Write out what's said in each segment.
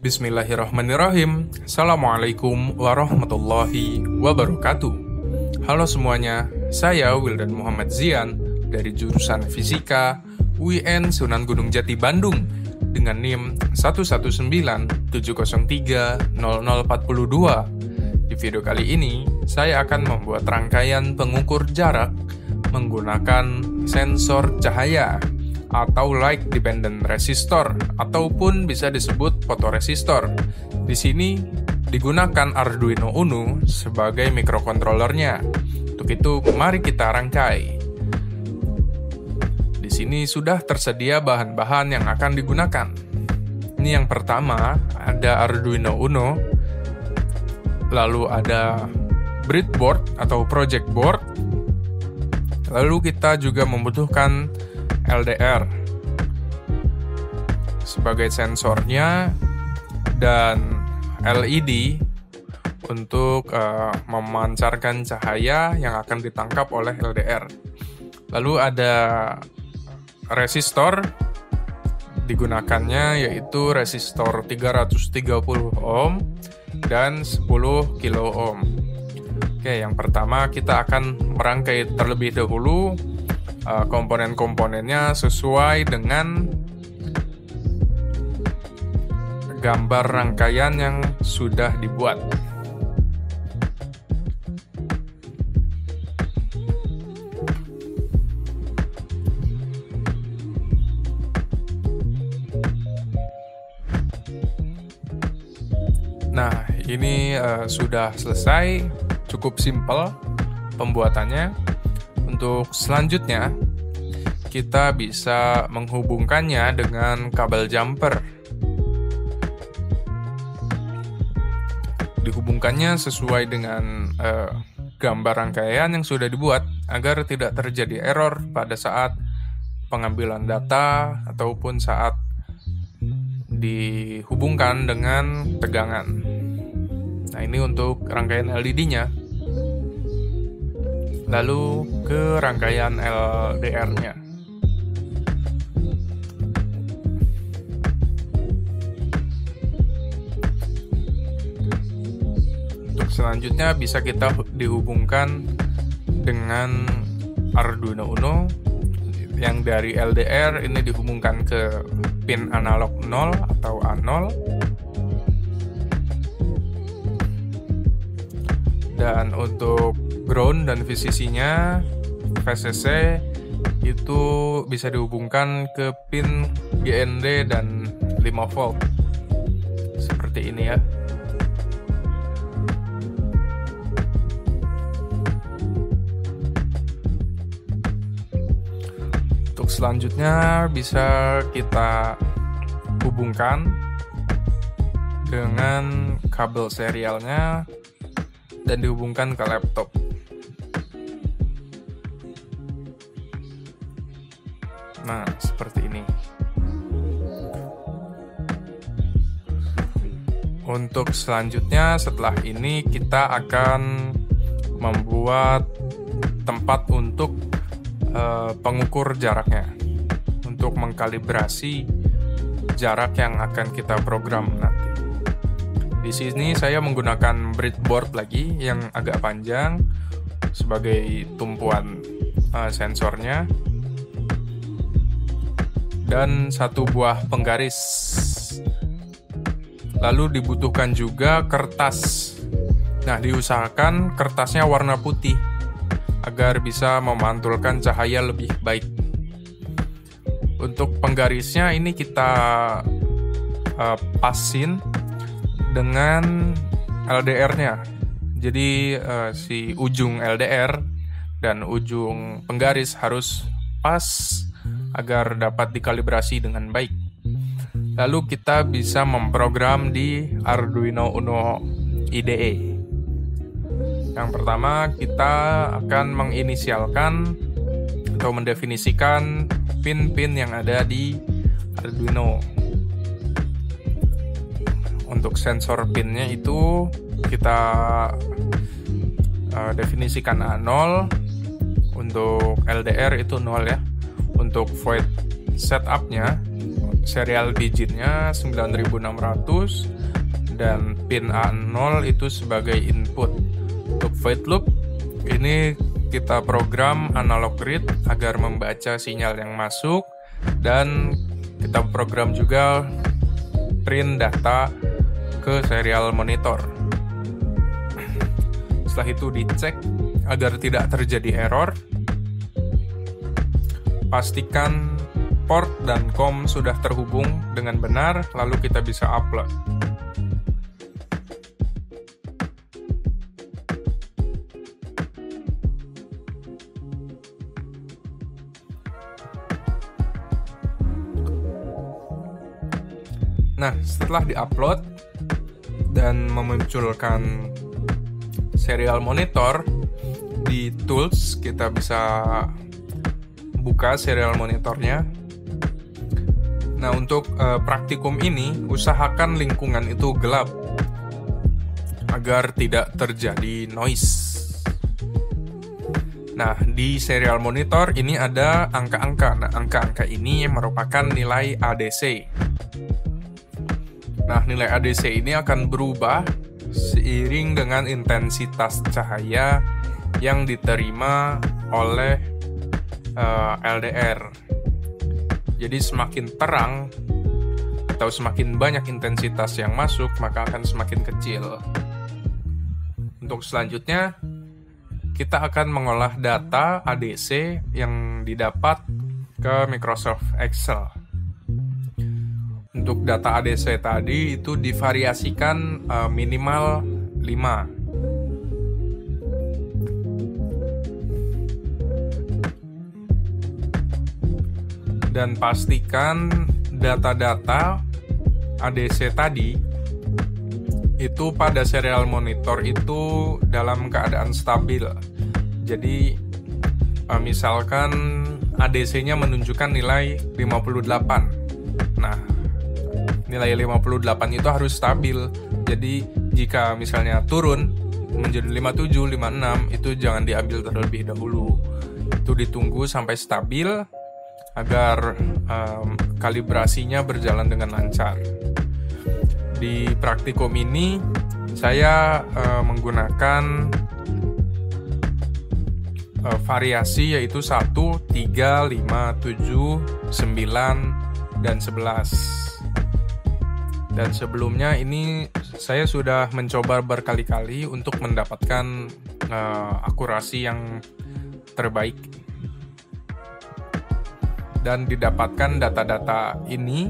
Bismillahirrahmanirrahim. Assalamualaikum warahmatullahi wabarakatuh. Halo semuanya, saya Wildan Muhammad Zian dari jurusan Fisika UIN Sunan Gunung Jati Bandung dengan NIM 11970300042. Di video kali ini, saya akan membuat rangkaian pengukur jarak menggunakan sensor cahaya atau light dependent resistor ataupun bisa disebut fotoresistor. Di sini digunakan Arduino Uno sebagai microcontrollernya. Untuk itu, mari kita rangkai. Di sini sudah tersedia bahan-bahan yang akan digunakan. Ini yang pertama, ada Arduino Uno, lalu ada breadboard atau project board, lalu kita juga membutuhkan LDR sebagai sensornya dan LED untuk memancarkan cahaya yang akan ditangkap oleh LDR. Lalu ada resistor, digunakannya yaitu resistor 330 ohm dan 10 kilo ohm. Oke, yang pertama kita akan merangkai terlebih dahulu komponen-komponennya sesuai dengan gambar rangkaian yang sudah dibuat. Nah, ini sudah selesai, cukup simpel pembuatannya. Untuk selanjutnya, kita bisa menghubungkannya dengan kabel jumper. Dihubungkannya sesuai dengan gambar rangkaian yang sudah dibuat agar tidak terjadi error pada saat pengambilan data ataupun saat dihubungkan dengan tegangan. Nah, ini untuk rangkaian LED-nya. Lalu ke rangkaian LDR-nya. Untuk selanjutnya bisa kita dihubungkan dengan Arduino Uno yang dari LDR ini dihubungkan ke pin analog 0 atau A0. Dan untuk ground dan VCC-nya, VCC itu bisa dihubungkan ke pin GND dan 5 volt. Seperti ini ya. Untuk selanjutnya bisa kita hubungkan dengan kabel serialnya dan dihubungkan ke laptop. Nah, seperti ini. Untuk selanjutnya, setelah ini kita akan membuat tempat untuk pengukur jaraknya, untuk mengkalibrasi jarak yang akan kita program nanti. Di sini saya menggunakan breadboard lagi yang agak panjang sebagai tumpuan sensornya dan satu buah penggaris. Lalu dibutuhkan juga kertas. Nah, diusahakan kertasnya warna putih agar bisa memantulkan cahaya lebih baik. Untuk penggarisnya ini kita pasin dengan LDR-nya. Jadi si ujung LDR dan ujung penggaris harus pas agar dapat dikalibrasi dengan baik. Lalu kita bisa memprogram di Arduino Uno IDE. Yang pertama, kita akan menginisialkan atau mendefinisikan pin-pin yang ada di Arduino. Untuk sensor pinnya itu kita definisikan A0, untuk LDR itu 0 ya. Untuk void setupnya serial digitnya 9600 dan pin A0 itu sebagai input. Untuk void loop ini kita program analog read agar membaca sinyal yang masuk, dan kita program juga print data ke serial monitor. Setelah itu dicek agar tidak terjadi error. Pastikan port dan COM sudah terhubung dengan benar, lalu kita bisa upload. Nah, setelah diupload dan memunculkan serial monitor, di tools kita bisa buka serial monitornya. Nah, untuk praktikum ini usahakan lingkungan itu gelap agar tidak terjadi noise. Nah, di serial monitor ini ada angka-angka. Nah, angka-angka ini merupakan nilai ADC. Nah, nilai ADC ini akan berubah seiring dengan intensitas cahaya yang diterima oleh LDR. Jadi semakin terang atau semakin banyak intensitas yang masuk, maka akan semakin kecil. Untuk selanjutnya, kita akan mengolah data ADC yang didapat ke Microsoft Excel. Untuk data ADC tadi itu divariasikan minimal 5. Dan pastikan data-data ADC tadi itu pada serial monitor itu dalam keadaan stabil. Jadi misalkan ADC-nya menunjukkan nilai 58. Nah, nilai 58 itu harus stabil. Jadi jika misalnya turun menjadi 57, 56, itu jangan diambil terlebih dahulu. Itu ditunggu sampai stabil agar kalibrasinya berjalan dengan lancar. Di praktikum ini saya menggunakan variasi yaitu 1, 3, 5, 7, 9, dan 11. Dan sebelumnya ini saya sudah mencoba berkali-kali untuk mendapatkan akurasi yang terbaik. Dan didapatkan data-data ini,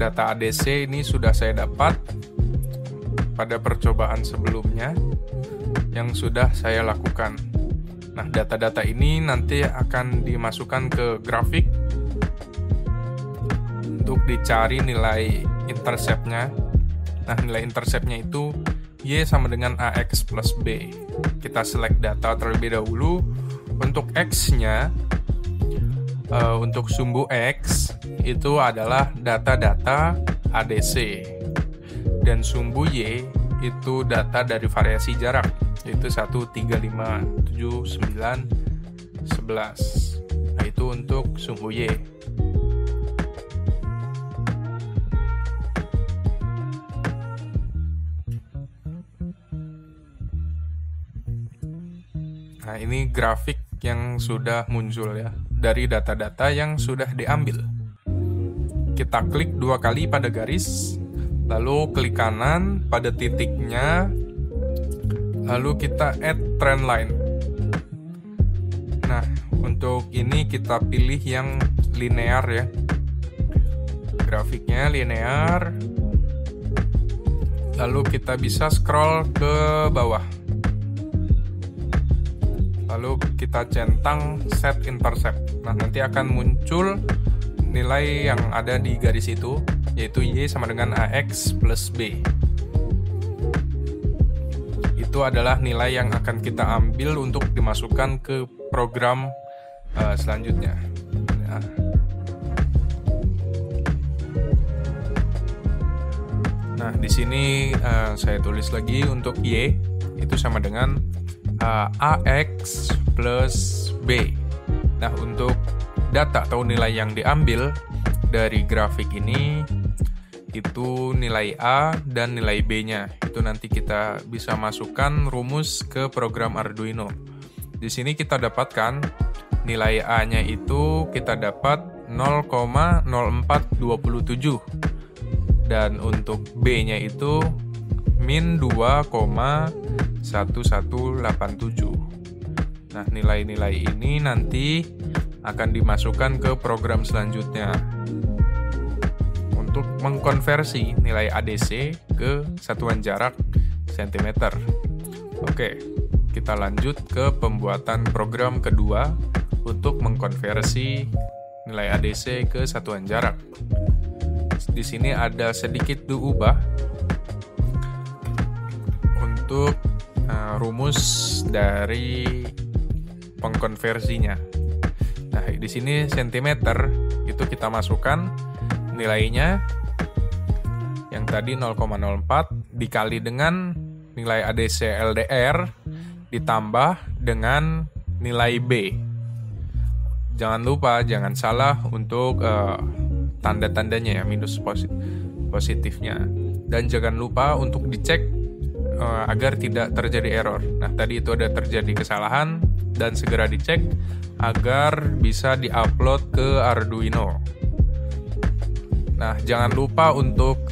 data ADC ini sudah saya dapat pada percobaan sebelumnya yang sudah saya lakukan. Nah, data-data ini nanti akan dimasukkan ke grafik untuk dicari nilai intercept-nya. Nah, nilai intercept-nya itu Y sama dengan AX plus B. Kita select data terlebih dahulu. Untuk X-nya, untuk sumbu X itu adalah data-data ADC, dan sumbu Y itu data dari variasi jarak, yaitu 1, 3, 5, 7, 9, 11. Nah, itu untuk sumbu Y. Nah, ini grafik yang sudah muncul ya dari data-data yang sudah diambil. Kita klik 2 kali pada garis, lalu klik kanan pada titiknya, lalu kita add trend line. Nah, untuk ini kita pilih yang linear ya. Grafiknya linear. Lalu kita bisa scroll ke bawah. Lalu kita centang set intercept. Nah, nanti akan muncul nilai yang ada di garis itu, yaitu Y sama dengan AX plus B. Itu adalah nilai yang akan kita ambil untuk dimasukkan ke program selanjutnya. Nah, di sini saya tulis lagi untuk Y itu sama dengan AX plus B. Nah, untuk data atau nilai yang diambil dari grafik ini itu nilai A dan nilai B-nya. Itu nanti kita bisa masukkan rumus ke program Arduino. Di sini kita dapatkan nilai A-nya itu kita dapat 0,0427 dan untuk B-nya itu min 2,1187. Nah, nilai-nilai ini nanti akan dimasukkan ke program selanjutnya untuk mengkonversi nilai ADC ke satuan jarak cm. Oke, kita lanjut ke pembuatan program kedua untuk mengkonversi nilai ADC ke satuan jarak. Di sini ada sedikit diubah untuk rumus dari pengkonversinya. Nah, di sini sentimeter itu kita masukkan nilainya yang tadi 0,04 dikali dengan nilai ADC LDR ditambah dengan nilai B. Jangan lupa, jangan salah untuk tanda-tandanya ya, minus positifnya. Dan jangan lupa untuk dicek agar tidak terjadi error. Nah, tadi itu ada terjadi kesalahan dan segera dicek agar bisa diupload ke Arduino. Nah, jangan lupa untuk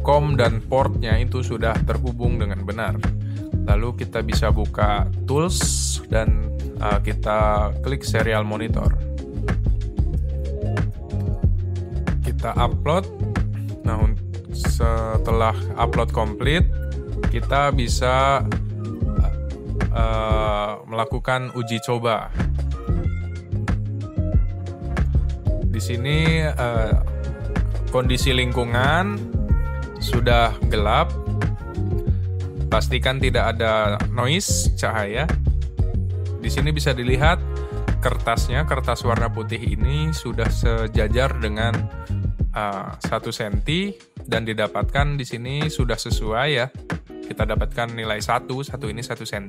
COM dan portnya itu sudah terhubung dengan benar. Lalu kita bisa buka tools dan kita klik serial monitor. Kita upload. Nah, setelah upload komplit, kita bisa melakukan uji coba. Di sini kondisi lingkungan sudah gelap. Pastikan tidak ada noise cahaya. Di sini bisa dilihat kertasnya, kertas warna putih ini sudah sejajar dengan 1 cm dan didapatkan di sini sudah sesuai ya. Kita dapatkan nilai 1 ini 1 cm.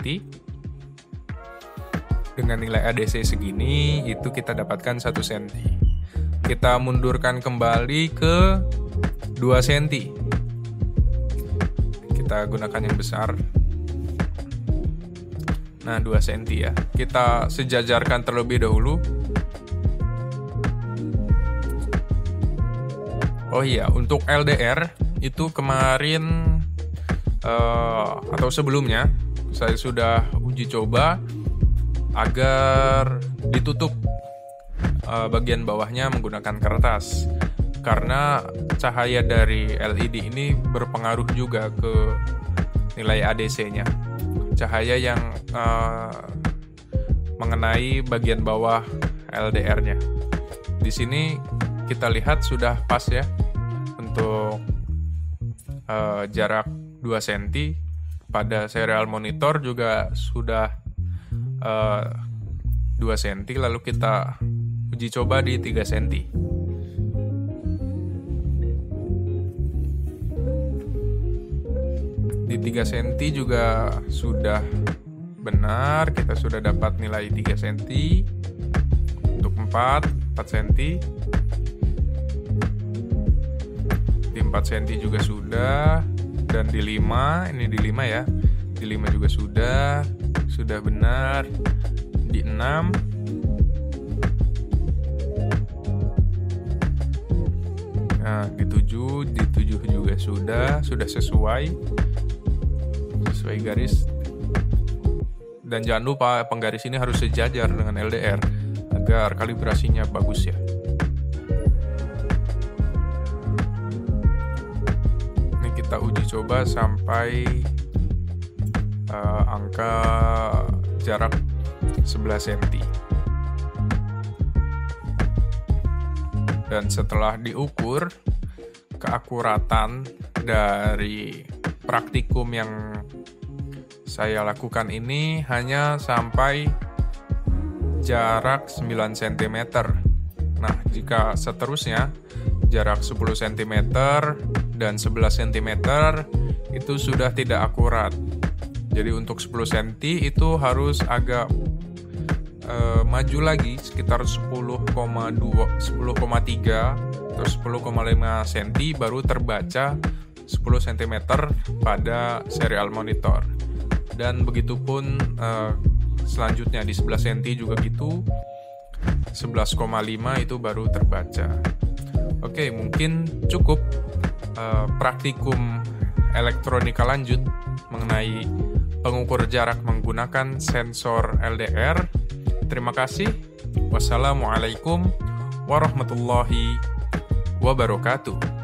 Dengan nilai ADC segini itu kita dapatkan 1 cm. Kita mundurkan kembali ke 2 cm. Kita gunakan yang besar. Nah, 2 cm ya. Kita sejajarkan terlebih dahulu. Oh iya, untuk LDR itu kemarin atau sebelumnya saya sudah uji coba agar ditutup bagian bawahnya menggunakan kertas. Karena cahaya dari LED ini berpengaruh juga ke nilai ADC-nya. Cahaya yang mengenai bagian bawah LDR-nya. Di sini kita lihat sudah pas ya untuk jarak 2 cm. Pada serial monitor juga sudah 2 cm. Lalu kita uji coba di 3 cm. Di 3 cm juga sudah benar, kita sudah dapat nilai 3 cm. Untuk 4 cm. Di 4 cm juga sudah. Dan di 5, ini di 5 ya. Di 5 juga sudah benar. Di 6. Nah, di 7 juga sudah sesuai garis. Dan jangan lupa penggaris ini harus sejajar dengan LDR agar kalibrasinya bagus ya. Ini kita uji coba sampai angka jarak 11 cm. Dan setelah diukur, keakuratan dari praktikum yang saya lakukan ini hanya sampai jarak 9 cm. Nah, jika seterusnya jarak 10 cm dan 11 cm itu sudah tidak akurat. Jadi untuk 10 cm itu harus agak maju lagi sekitar 10,3 atau 10,5 cm baru terbaca 10 cm pada serial monitor. Dan begitupun selanjutnya di 11 cm juga gitu, 11,5 itu baru terbaca. Oke, mungkin cukup praktikum elektronika lanjut mengenai pengukur jarak menggunakan sensor LDR. Terima kasih. Wassalamualaikum warahmatullahi wabarakatuh.